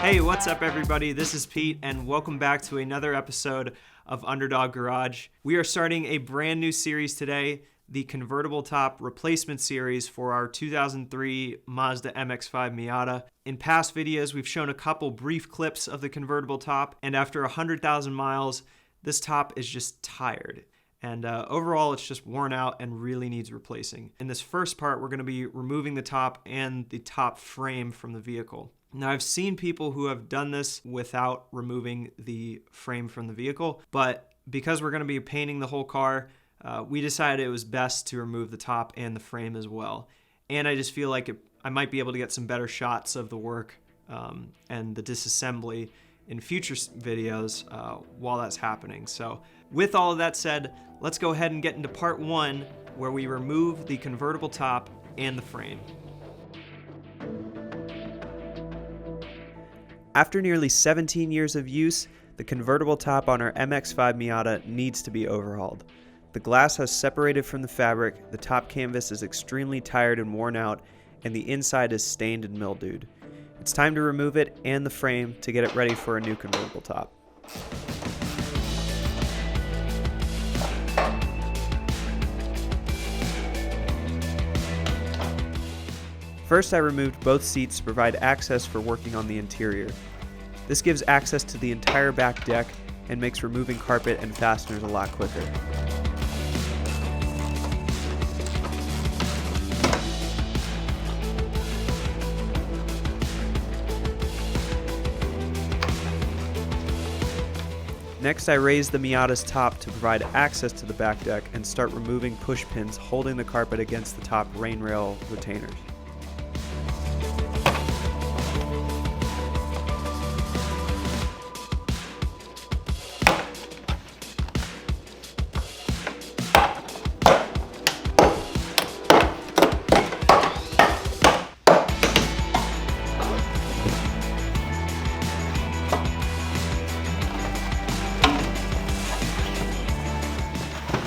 Hey, what's up everybody? This is Pete and welcome back to another episode of Underdog Garage. We are starting a brand new series today, the convertible top replacement series for our 2003 Mazda MX5 Miata. In past videos, we've shown a couple brief clips of the convertible top, and after 100,000 miles, this top is just tired. And overall, it's just worn out and really needs replacing. In this first part, we're going to be removing the top and the top frame from the vehicle. Now, I've seen people who have done this without removing the frame from the vehicle, but because we're going to be painting the whole car, we decided it was best to remove the top and the frame as well. And I just feel like I might be able to get some better shots of the work and the disassembly in future videos while that's happening. So with all of that said, let's go ahead and get into part one, where we remove the convertible top and the frame. After nearly 17 years of use, the convertible top on our MX5 Miata needs to be overhauled. The glass has separated from the fabric, the top canvas is extremely tired and worn out, and the inside is stained and mildewed. It's time to remove it and the frame to get it ready for a new convertible top. First, I removed both seats to provide access for working on the interior. This gives access to the entire back deck and makes removing carpet and fasteners a lot quicker. Next, I raised the Miata's top to provide access to the back deck and start removing push pins holding the carpet against the top rain rail retainers.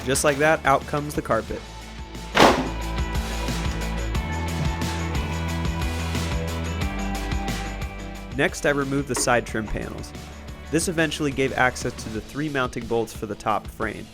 Just like that, out comes the carpet. Next, I removed the side trim panels. This eventually gave access to the 3 mounting bolts for the top frame.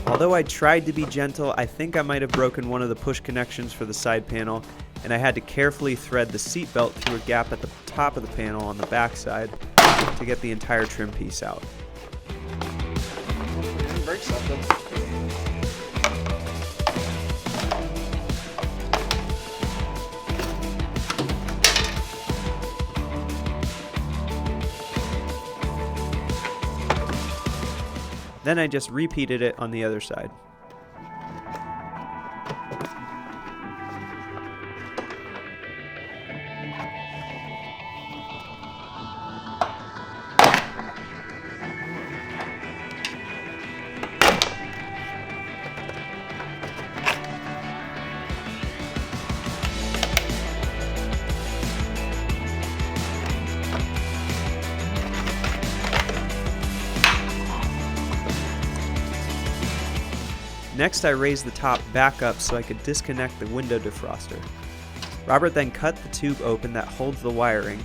Although I tried to be gentle, I think I might have broken one of the push connections for the side panel, and I had to carefully thread the seat belt through a gap at the top of the panel on the back side to get the entire trim piece out. Didn't break something. Then I just repeated it on the other side. Next, I raised the top back up so I could disconnect the window defroster. Robert then cut the tube open that holds the wiring.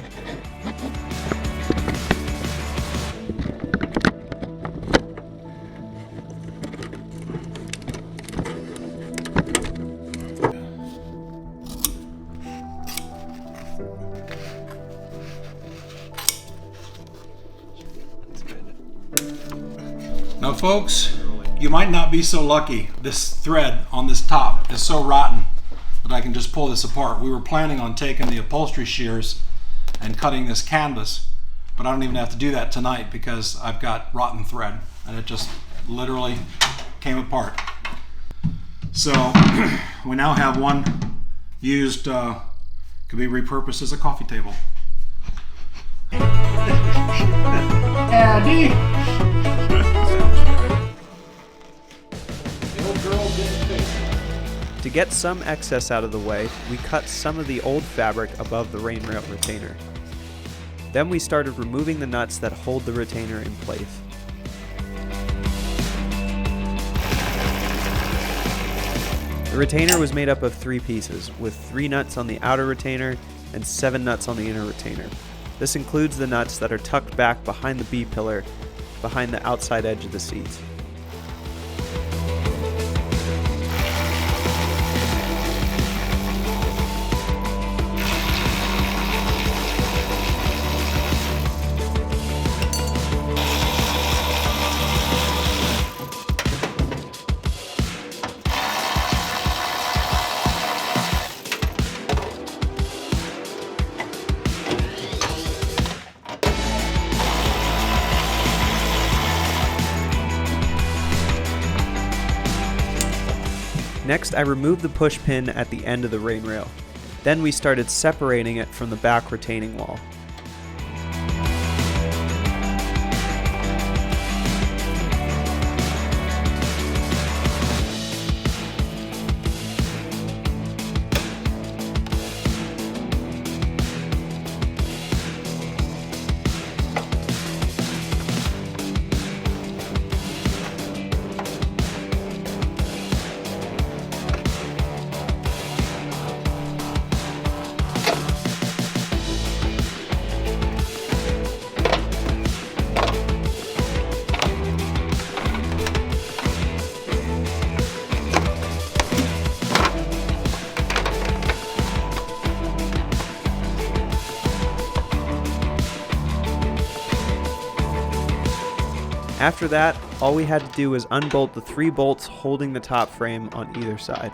Now folks, you might not be so lucky. This thread on this top is so rotten that I can just pull this apart. We were planning on taking the upholstery shears and cutting this canvas, but I don't even have to do that tonight because I've got rotten thread and it just literally came apart. So we now have one used, could be repurposed as a coffee table. Andy! To get some excess out of the way, we cut some of the old fabric above the rain rail retainer. Then we started removing the nuts that hold the retainer in place. The retainer was made up of 3 pieces, with 3 nuts on the outer retainer and 7 nuts on the inner retainer. This includes the nuts that are tucked back behind the B-pillar, behind the outside edge of the seats. Next, I removed the push pin at the end of the rain rail. Then we started separating it from the back retaining wall. After that, all we had to do was unbolt the 3 bolts holding the top frame on either side.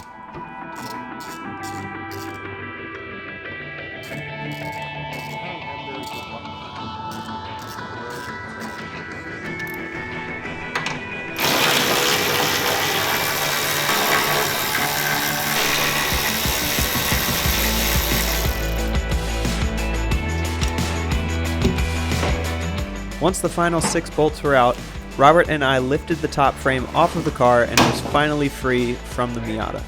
Once the final 6 bolts were out, Robert and I lifted the top frame off of the car and it was finally free from the Miata.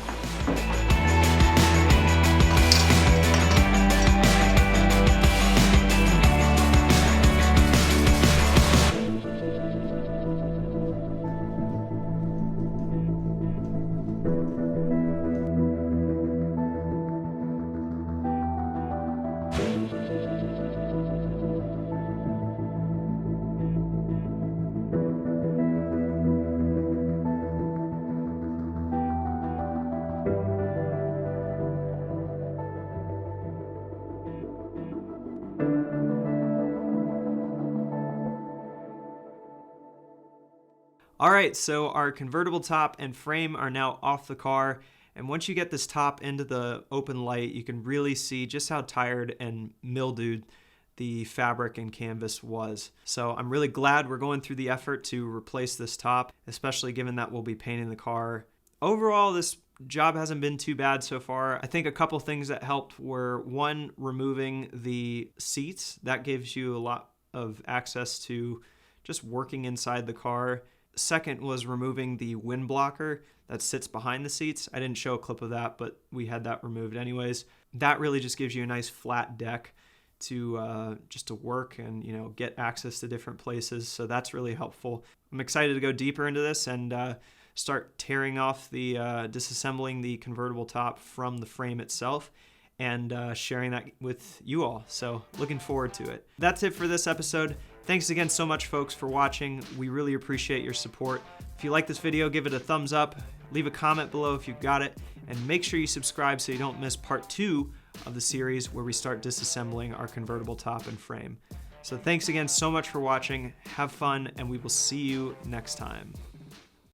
Alright, so our convertible top and frame are now off the car, and once you get this top into the open light, you can really see just how tired and mildewed the fabric and canvas was. So I'm really glad we're going through the effort to replace this top, especially given that we'll be painting the car. Overall, this job hasn't been too bad so far. I think a couple things that helped were, one, removing the seats. That gives you a lot of access to just working inside the car. Second was removing the wind blocker that sits behind the seats. I didn't show a clip of that, but we had that removed anyways. That really just gives you a nice flat deck to just to work and, you know, get access to different places. So that's really helpful. I'm excited to go deeper into this and start tearing off the disassembling the convertible top from the frame itself and sharing that with you all. So looking forward to it. That's it for this episode. Thanks again so much, folks, for watching. We really appreciate your support. If you like this video, give it a thumbs up, leave a comment below if you've got it, and make sure you subscribe so you don't miss part 2 of the series where we start disassembling our convertible top and frame. So thanks again so much for watching. Have fun, and we will see you next time.